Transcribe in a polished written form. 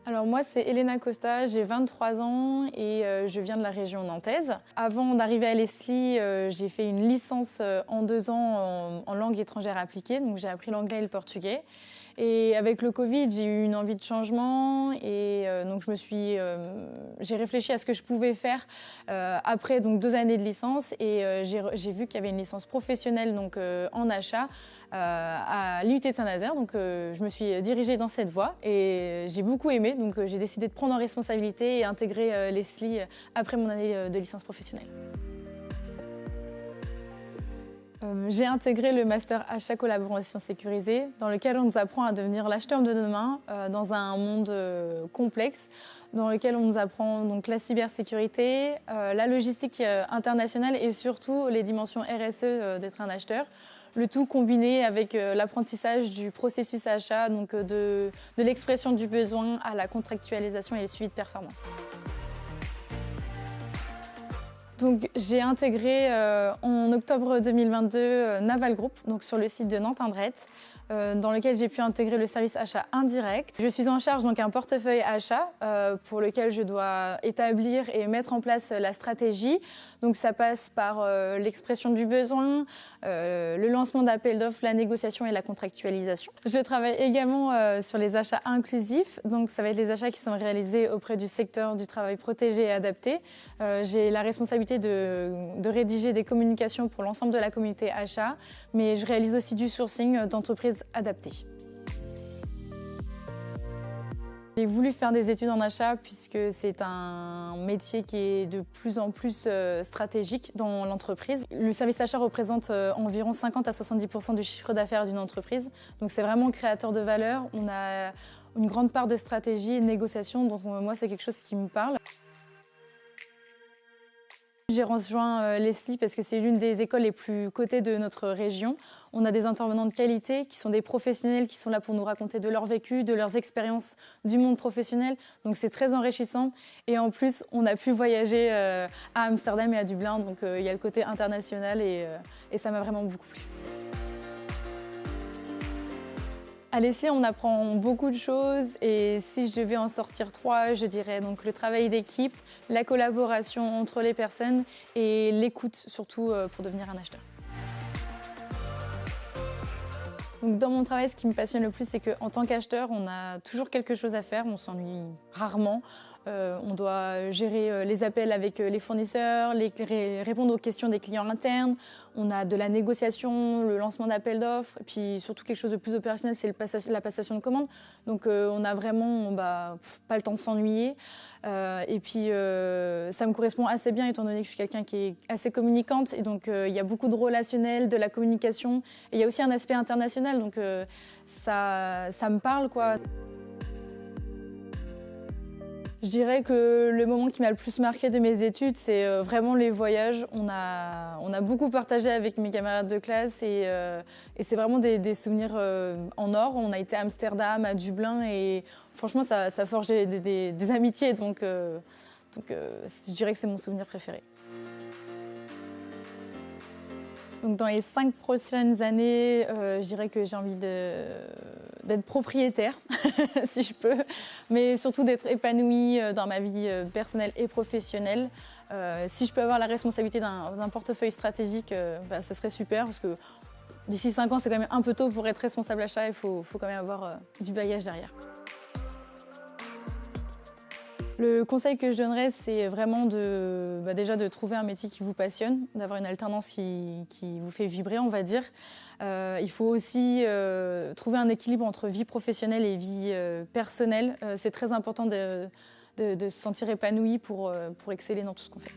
Alors moi, c'est Elena Costa, j'ai 23 ans et je viens de la région nantaise. Avant d'arriver à l'ESLI, j'ai fait une licence en 2 ans en langue étrangère appliquée, donc j'ai appris l'anglais et le portugais. Et avec le Covid, j'ai eu une envie de changement et donc j'ai réfléchi à ce que je pouvais faire après donc 2 années de licence et j'ai vu qu'il y avait une licence professionnelle donc en achat à l'IUT Saint-Nazaire. Donc je me suis dirigée dans cette voie et j'ai beaucoup aimé. Donc j'ai décidé de prendre en responsabilité et intégrer l'ESLI après mon année de licence professionnelle. J'ai intégré le master achat collaboration sécurisée dans lequel on nous apprend à devenir l'acheteur de demain dans un monde complexe dans lequel on nous apprend donc la cybersécurité, la logistique internationale et surtout les dimensions RSE d'être un acheteur. Le tout combiné avec l'apprentissage du processus achat, donc de l'expression du besoin à la contractualisation et le suivi de performance. Donc, j'ai intégré en octobre 2022 Naval Group, donc sur le site de Nantes-Indrette, dans lequel j'ai pu intégrer le service achat indirect. Je suis en charge d'un portefeuille achat pour lequel je dois établir et mettre en place la stratégie. Donc ça passe par l'expression du besoin, le lancement d'appels d'offres, la négociation et la contractualisation. Je travaille également sur les achats inclusifs. Donc ça va être les achats qui sont réalisés auprès du secteur du travail protégé et adapté. J'ai la responsabilité de rédiger des communications pour l'ensemble de la communauté achat, mais je réalise aussi du sourcing d'entreprises adaptées. J'ai voulu faire des études en achat puisque c'est un métier qui est de plus en plus stratégique dans l'entreprise. Le service achat représente environ 50 à 70% du chiffre d'affaires d'une entreprise. Donc c'est vraiment créateur de valeur. On a une grande part de stratégie et de négociation, donc moi c'est quelque chose qui me parle. J'ai rejoint l'ESLI parce que c'est l'une des écoles les plus cotées de notre région. On a des intervenants de qualité qui sont des professionnels qui sont là pour nous raconter de leur vécu, de leurs expériences du monde professionnel. Donc c'est très enrichissant. Et en plus, on a pu voyager à Amsterdam et à Dublin. Donc il y a le côté international et ça m'a vraiment beaucoup plu. À l'ESLI, on apprend beaucoup de choses et si je devais en sortir 3, je dirais donc le travail d'équipe, la collaboration entre les personnes et l'écoute surtout pour devenir un acheteur. Donc dans mon travail, ce qui me passionne le plus, c'est qu'en tant qu'acheteur, on a toujours quelque chose à faire, on s'ennuie rarement. On doit gérer les appels avec les fournisseurs, répondre aux questions des clients internes. On a de la négociation, le lancement d'appels d'offres, et puis surtout quelque chose de plus opérationnel, c'est la passation de commandes. Donc on n'a vraiment pas le temps de s'ennuyer. Et puis ça me correspond assez bien étant donné que je suis quelqu'un qui est assez communicante. Et donc il y a beaucoup de relationnel, de la communication. Et il y a aussi un aspect international, donc ça me parle, quoi. Je dirais que le moment qui m'a le plus marqué de mes études, c'est vraiment les voyages. On a beaucoup partagé avec mes camarades de classe et c'est vraiment des souvenirs en or. On a été à Amsterdam, à Dublin et franchement, ça a forgé des amitiés. Donc je dirais que c'est mon souvenir préféré. Donc dans les 5 prochaines années, je dirais que j'ai envie d'être propriétaire, si je peux, mais surtout d'être épanouie dans ma vie personnelle et professionnelle. Si je peux avoir la responsabilité d'un portefeuille stratégique, ça serait super parce que d'ici 5 ans, c'est quand même un peu tôt pour être responsable achat, il faut quand même avoir du bagage derrière. Le conseil que je donnerais, c'est vraiment déjà de trouver un métier qui vous passionne, d'avoir une alternance qui vous fait vibrer, on va dire. Il faut aussi trouver un équilibre entre vie professionnelle et vie personnelle. C'est très important de se sentir épanoui pour exceller dans tout ce qu'on fait.